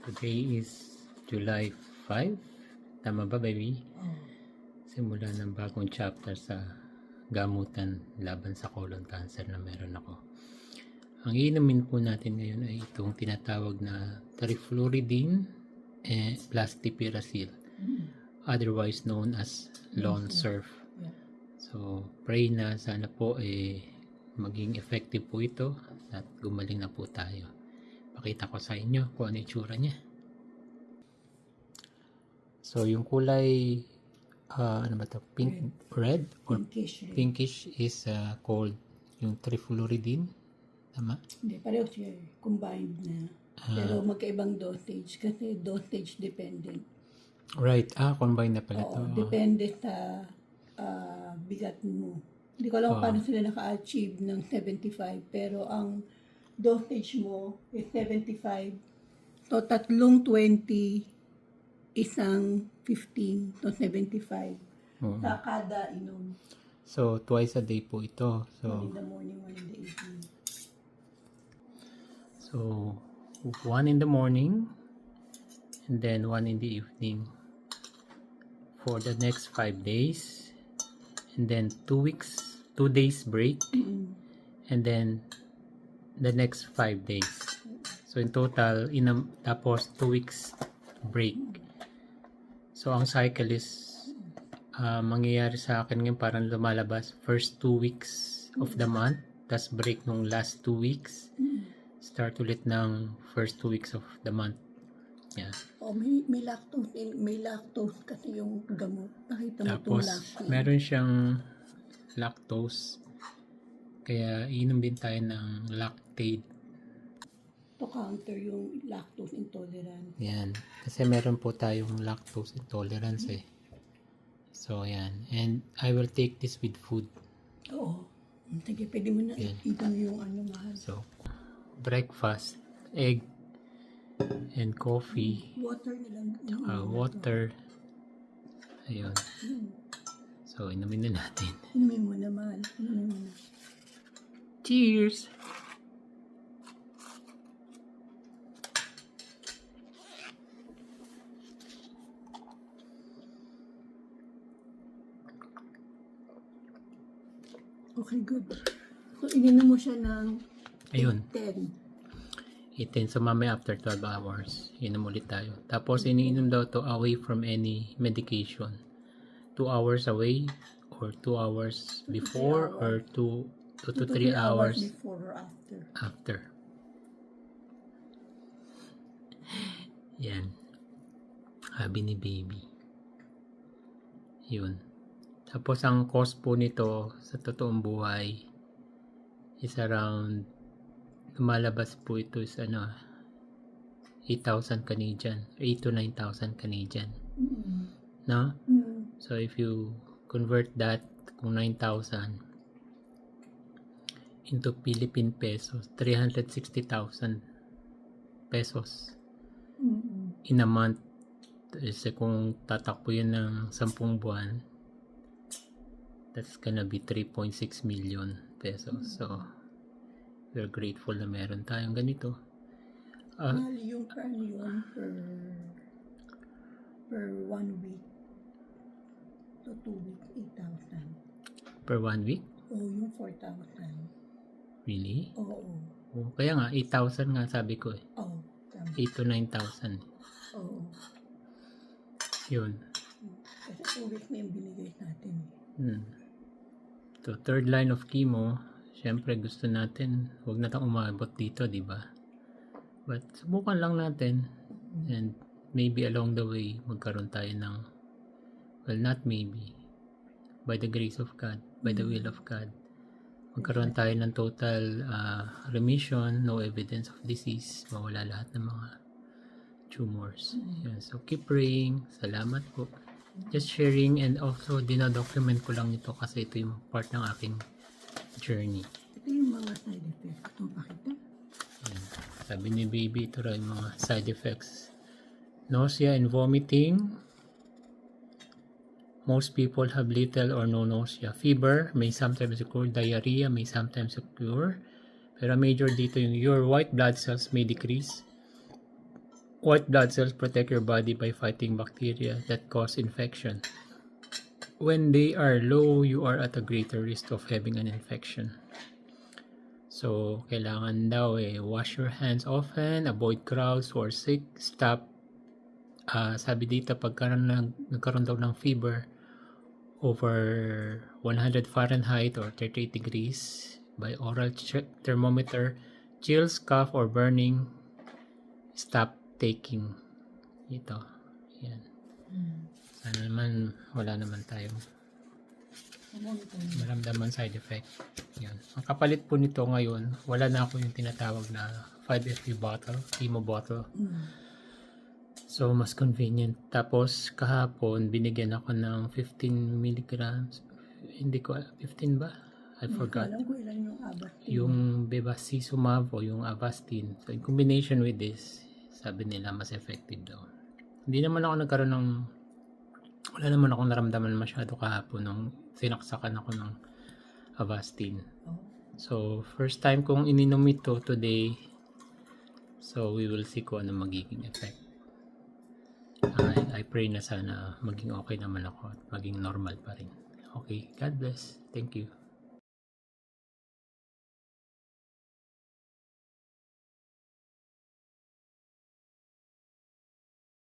Today is July 5. Tama ba, baby? Simula ng bagong chapter sa gamutan laban sa colon cancer na meron ako. Ang iinumin po natin ngayon ay itong tinatawag na trifluridine plus tipiracil, otherwise known as Lone Surf. So, pray na sana po maging effective po ito at gumaling na po tayo. Pakita ko sa inyo kung ano itsura niya. So, yung kulay, ano ba ito? Pink, red? Or pinkish is called yung trifluridine. Tama? Hindi, pareho siya combined na. Pero magkaibang dosage kasi dosage dependent. Right. Combined na pala ito. Oo, depende sa bigat mo. Hindi ko alam kung paano sila naka-achieve ng 75, pero ang dosage mo is 75. So, tatlong 20, isang 15, so 75 sa kada inom. So, twice a day po ito. So, One in the morning, one in the evening. So, one in the morning and then one in the evening for the next 5 days, and then 2 days break, and then the next 5 days. So, in total, tapos 2 weeks break. So, ang cycle is mangyayari sa akin ngayon parang lumalabas first 2 weeks of the month, tas break nung last 2 weeks. Start ulit ng first 2 weeks of the month. Yeah. Oh, may lactose kasi yung gamot. Nakita mo itong Tapos, lactose. meron siyang lactose. Kaya, inom din tayo ng lactate. To counter yung lactose intolerance. Yan. Kasi meron po tayong lactose intolerance eh. So, yan. And I will take this with food. Oo. Sige, pwede mo na itom yung mahal. So, breakfast, egg, and coffee. Water nilang. Water. Ayun. So, inumin na natin. Inumin mo naman. Inumin mo na. Cheers! Okay, good. So, ininom mo siya ng Ayun. 10. Itin. So, mamaya after 12 hours, inom ulit tayo. Tapos, iniinom daw to away from any medication. 2 hours away, or 2 hours before, or 2 to 3 hours before or after. after. Yan. Sabi ni baby. Yun. Tapos, ang cost po nito sa totoong buhay is around, lumalabas po ito is 8,000 Canadian, 8 to 9,000 Canadian. No? So, if you convert that kung 9,000 into Philippine pesos, 360,000 pesos in a month. Kasi kung tatakbo yun ng 10 buwan, that's gonna be 3.6 million pesos. So, we're grateful na meron tayong ganito. Yung yun per 1 week. So, 2 weeks, 8,000. Per 1 week? Oh, yung 4,000. Really? Oo. Oh, kaya nga, 8,000 nga sabi ko eh. Oo. 8 to 9,000. Oo. Yun. Kasi 2 weeks na yung binigay natin. So, third line of chemo, syempre gusto natin, huwag na tayong umabot dito, di ba? But, subukan lang natin. And maybe along the way, magkaroon tayo ng, well, not maybe, by the grace of God, by the will of God, magkaroon tayo ng total remission, no evidence of disease, mawala lahat ng mga tumors. Yan. So, keep praying. Salamat po. Just sharing, and also dinadocument ko lang ito kasi ito yung part ng aking journey. Ito yung mga side effects. Ito pakita. Yan. Sabi ni baby, ito raw yung mga side effects. Nausea and vomiting. Most people have little or no nausea. Fever may sometimes occur. Diarrhea may sometimes occur. Pero major dito yung your white blood cells may decrease White blood cells protect your body by fighting bacteria that cause infection. When they are low, you are at a greater risk of having an infection. So, kailangan daw wash your hands often, avoid crowds who are sick, stop. Sabi dito, pagka nagkaroon daw ng fever over 100 Fahrenheit or 38 degrees by oral thermometer, chills, cough, or burning, stop taking ito. Yan. Sana naman wala naman tayong maramdaman side effect. Yan. Ang kapalit po nito ngayon, wala na ako yung tinatawag na 5 FU bottle, chemo bottle. So, mas convenient. Tapos, kahapon, binigyan ako ng 15 milligrams. Hindi ko, 15 ba? I forgot. Alam ko ilan yung Avastin. Yung bevacizumab o yung Avastin. So, in combination with this, sabi nila mas effective daw. Hindi naman ako nagkaroon ng, wala naman akong naramdaman masyado kahapon nung sinaksakan ako ng Avastin. So, first time kong ininom ito today. So, we will see kung ano magiging effect. I pray na sana maging okay naman ako at maging normal pa rin. Okay, God bless. Thank you.